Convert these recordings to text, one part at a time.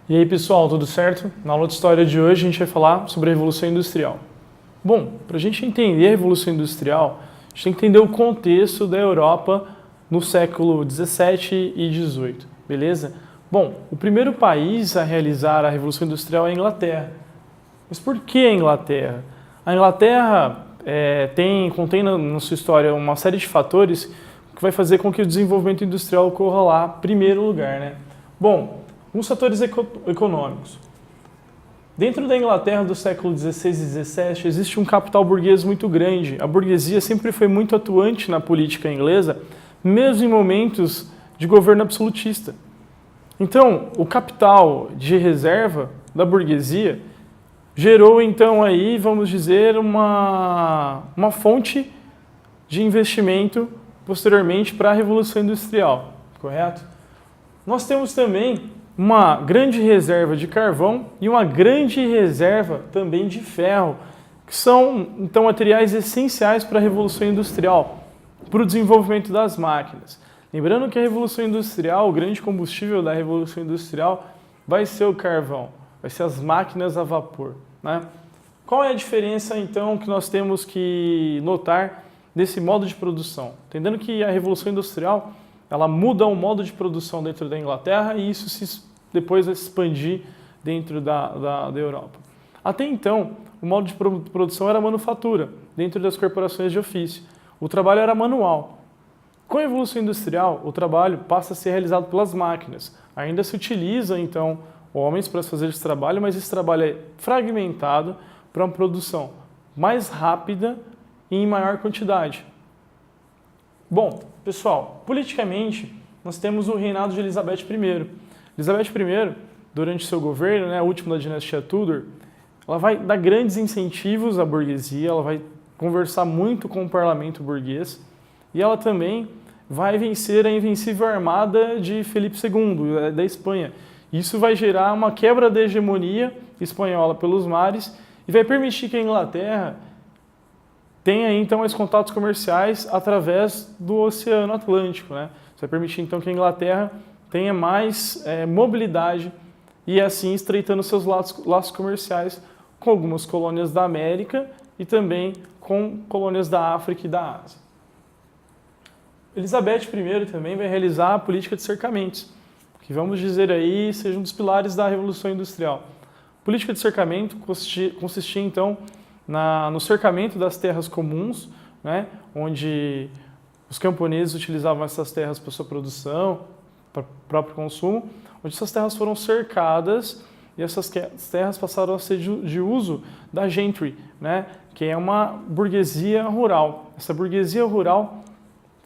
E aí pessoal, tudo certo? Na aula de história de hoje a gente vai falar sobre a Revolução Industrial. Bom, para a gente entender a Revolução Industrial, a gente tem que entender o contexto da Europa no século 17 e 18, beleza? Bom, o primeiro país a realizar a Revolução Industrial é a Inglaterra. Mas por que a Inglaterra? A Inglaterra contém na sua história uma série de fatores que vai fazer com que o desenvolvimento industrial ocorra lá em primeiro lugar, né? Bom, alguns fatores econômicos. Dentro da Inglaterra do século XVI e XVII existe um capital burguês muito grande. A burguesia sempre foi muito atuante na política inglesa, mesmo em momentos de governo absolutista. Então, o capital de reserva da burguesia gerou, então, aí, vamos dizer, uma fonte de investimento posteriormente para a Revolução Industrial, correto? Nós temos também uma grande reserva de carvão e uma grande reserva também de ferro, que são, então, materiais essenciais para a Revolução Industrial, para o desenvolvimento das máquinas. Lembrando que a Revolução Industrial, o grande combustível da Revolução Industrial vai ser o carvão, vai ser as máquinas a vapor, né? Qual é a diferença, então, que nós temos que notar desse modo de produção? Entendendo que a Revolução Industrial ela muda o modo de produção dentro da Inglaterra e isso depois vai se expandir dentro da Europa. Até então, o modo de produção era manufatura, dentro das corporações de ofício. O trabalho era manual. Com a Revolução Industrial, o trabalho passa a ser realizado pelas máquinas. Ainda se utiliza, então, homens para fazer esse trabalho, mas esse trabalho é fragmentado para uma produção mais rápida e em maior quantidade. Bom, pessoal, politicamente, nós temos o reinado de Elizabeth I. Elizabeth I, durante seu governo, a última da dinastia Tudor, ela vai dar grandes incentivos à burguesia, ela vai conversar muito com o parlamento burguês e ela também vai vencer a invencível armada de Felipe II, da Espanha. Isso vai gerar uma quebra da hegemonia espanhola pelos mares e vai permitir que a Inglaterra tenha então mais contatos comerciais através do Oceano Atlântico, né? Isso vai permitir então que a Inglaterra tenha mais mobilidade e assim estreitando seus laços comerciais com algumas colônias da América e também com colônias da África e da Ásia. Elizabeth I também vai realizar a política de cercamentos, que vamos dizer aí seja um dos pilares da Revolução Industrial. A política de cercamento consistia então no cercamento das terras comuns, né, onde os camponeses utilizavam essas terras para sua produção, para o próprio consumo, onde essas terras foram cercadas e essas terras passaram a ser de uso da gentry, né, que é uma burguesia rural. Essa burguesia rural,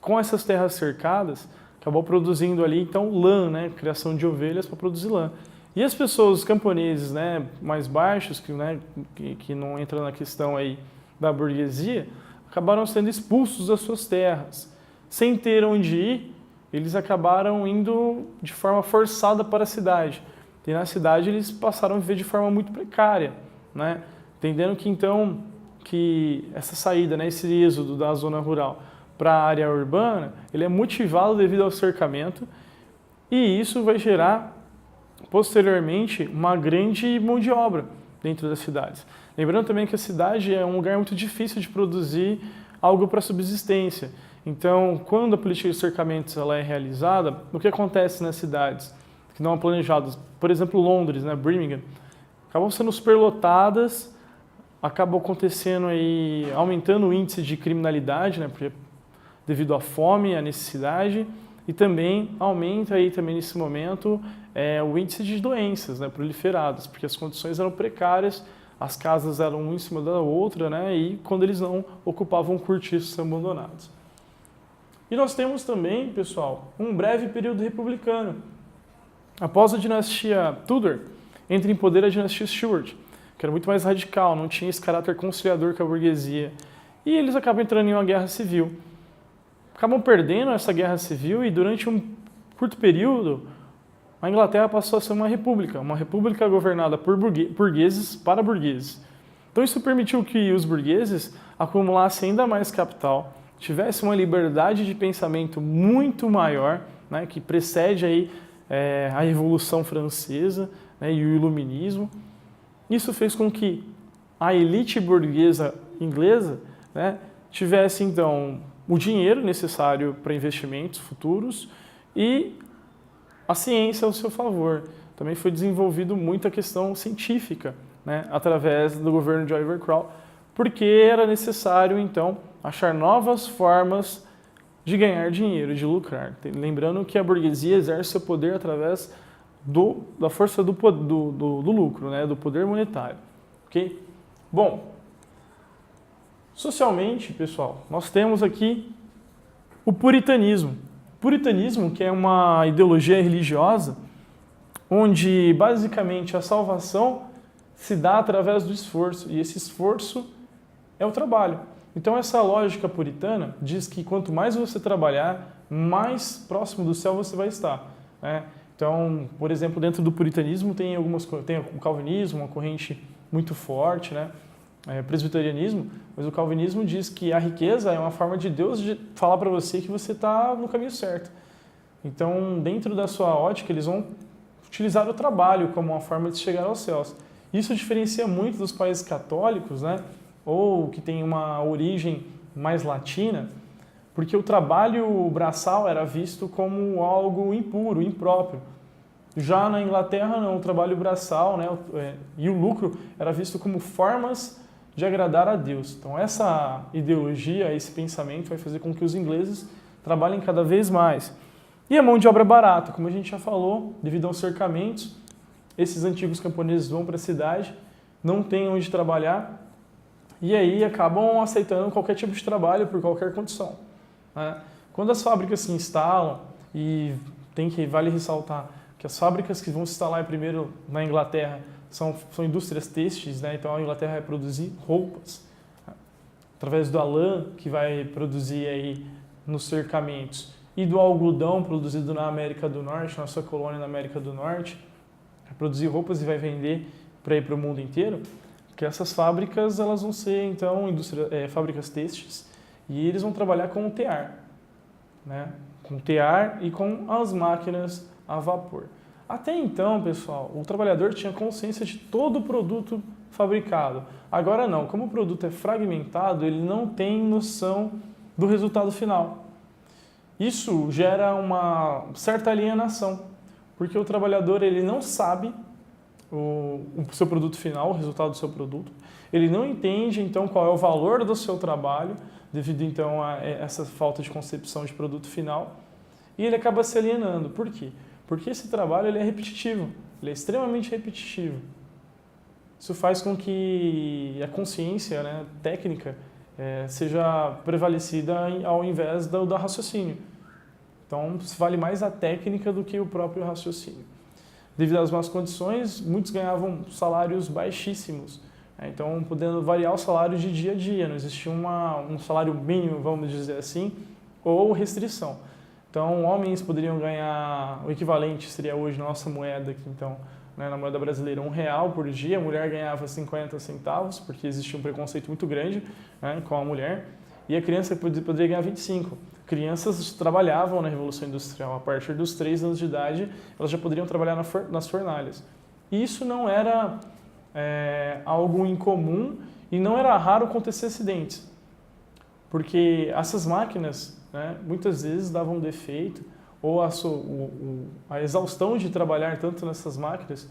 com essas terras cercadas, acabou produzindo ali então lã, né, criação de ovelhas para produzir lã. E as pessoas, os camponeses, né, mais baixos, que não entram na questão aí da burguesia, acabaram sendo expulsos das suas terras. Sem ter onde ir, eles acabaram indo de forma forçada para a cidade. E na cidade eles passaram a viver de forma muito precária, né? Entendendo que então que essa saída, né, esse êxodo da zona rural para a área urbana, ele é motivado devido ao cercamento e isso vai gerar posteriormente uma grande mão de obra dentro das cidades. Lembrando também que a cidade é um lugar muito difícil de produzir algo para subsistência. Então, quando a política de cercamentos ela é realizada, o que acontece nas cidades que não são planejadas? Por exemplo, Londres, né, Birmingham, acabam sendo superlotadas, acaba acontecendo aí, aumentando o índice de criminalidade, né, devido à fome, à necessidade, e também aumenta aí também nesse momento o índice de doenças, né, proliferadas, porque as condições eram precárias, as casas eram uma em cima da outra, né, e quando eles não ocupavam cortiços abandonados. E nós temos também, pessoal, um breve período republicano. Após a dinastia Tudor, entra em poder a dinastia Stuart, que era muito mais radical, não tinha esse caráter conciliador com a burguesia, e eles acabam entrando em uma guerra civil. Acabam perdendo essa guerra civil e durante um curto período a Inglaterra passou a ser uma república governada por burgueses para burgueses. Então isso permitiu que os burgueses acumulassem ainda mais capital, tivessem uma liberdade de pensamento muito maior, né, que precede aí a Revolução Francesa, né, e o Iluminismo. Isso fez com que a elite burguesa inglesa, né, tivesse, então, o dinheiro necessário para investimentos futuros e a ciência ao seu favor. Também foi desenvolvido muita questão científica, né, através do governo de Oliver Cromwell, porque era necessário, então, achar novas formas de ganhar dinheiro, de lucrar. Lembrando que a burguesia exerce seu poder através da força do lucro, né, do poder monetário. Ok? Bom, socialmente, pessoal, nós temos aqui o puritanismo. Puritanismo, que é uma ideologia religiosa, onde basicamente a salvação se dá através do esforço, e esse esforço é o trabalho. Então essa lógica puritana diz que quanto mais você trabalhar, mais próximo do céu você vai estar, né? Então, por exemplo, dentro do puritanismo tem o calvinismo, uma corrente muito forte, né? Presbiterianismo, mas o calvinismo diz que a riqueza é uma forma de Deus de falar para você que você está no caminho certo. Então, dentro da sua ótica, eles vão utilizar o trabalho como uma forma de chegar aos céus. Isso diferencia muito dos países católicos, né? Ou que tem uma origem mais latina, porque o trabalho braçal era visto como algo impuro, impróprio. Já na Inglaterra, não, o trabalho braçal, né, e o lucro era visto como formas de agradar a Deus. Então essa ideologia, esse pensamento vai fazer com que os ingleses trabalhem cada vez mais. E a mão de obra barata, como a gente já falou, devido aos cercamentos, esses antigos camponeses vão para a cidade, não têm onde trabalhar, e aí acabam aceitando qualquer tipo de trabalho por qualquer condição, né? Quando as fábricas se instalam, e vale ressaltar que as fábricas que vão se instalar primeiro na Inglaterra são indústrias têxteis, né? Então a Inglaterra vai produzir roupas, através do alã, que vai produzir aí nos cercamentos, e do algodão produzido na América do Norte, na sua colônia na América do Norte, vai produzir roupas e vai vender para ir para o mundo inteiro. Que essas fábricas elas vão ser então fábricas têxteis e eles vão trabalhar com o tear, né? Com o tear e com as máquinas a vapor. Até então, pessoal, o trabalhador tinha consciência de todo o produto fabricado. Agora não, como o produto é fragmentado, ele não tem noção do resultado final. Isso gera uma certa alienação, porque o trabalhador ele não sabe o seu produto final, o resultado do seu produto. Ele não entende, então, qual é o valor do seu trabalho, devido, então, a essa falta de concepção de produto final, e ele acaba se alienando. Por quê? Porque esse trabalho ele é repetitivo, ele é extremamente repetitivo. Isso faz com que a consciência, né, técnica seja prevalecida ao invés do raciocínio. Então, vale mais a técnica do que o próprio raciocínio. Devido às más condições, muitos ganhavam salários baixíssimos, né? Então, podendo variar o salário de dia a dia, não existia um salário mínimo, vamos dizer assim, ou restrição. Então, homens poderiam ganhar, o equivalente seria hoje na nossa moeda, aqui, então, né, na moeda brasileira, R$1 por dia, a mulher ganhava 50 centavos, porque existia um preconceito muito grande, né, com a mulher, e a criança poderia ganhar 25. Crianças trabalhavam na Revolução Industrial. A partir dos 3 anos de idade, elas já poderiam trabalhar nas fornalhas. E isso não era algo incomum e não era raro acontecer acidentes. Porque essas máquinas, né, muitas vezes davam defeito ou a exaustão de trabalhar tanto nessas máquinas,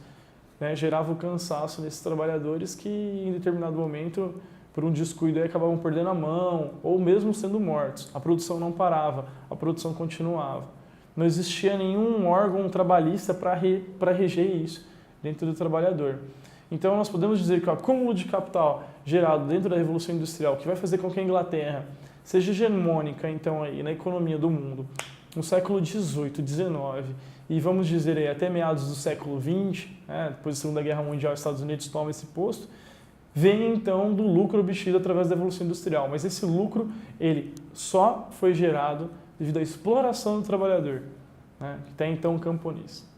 né, gerava o cansaço nesses trabalhadores que, em determinado momento, por um descuido, acabavam perdendo a mão ou mesmo sendo mortos. A produção não parava, a produção continuava. Não existia nenhum órgão trabalhista para reger isso dentro do trabalhador. Então, nós podemos dizer que o acúmulo de capital gerado dentro da Revolução Industrial, que vai fazer com que a Inglaterra seja hegemônica então, aí, na economia do mundo, no século XVIII, XIX, e vamos dizer aí, até meados do século XX, né, depois da Segunda Guerra Mundial, os Estados Unidos tomam esse posto, vem então do lucro obtido através da Revolução Industrial. Mas esse lucro, ele só foi gerado devido à exploração do trabalhador, né, que até então camponês.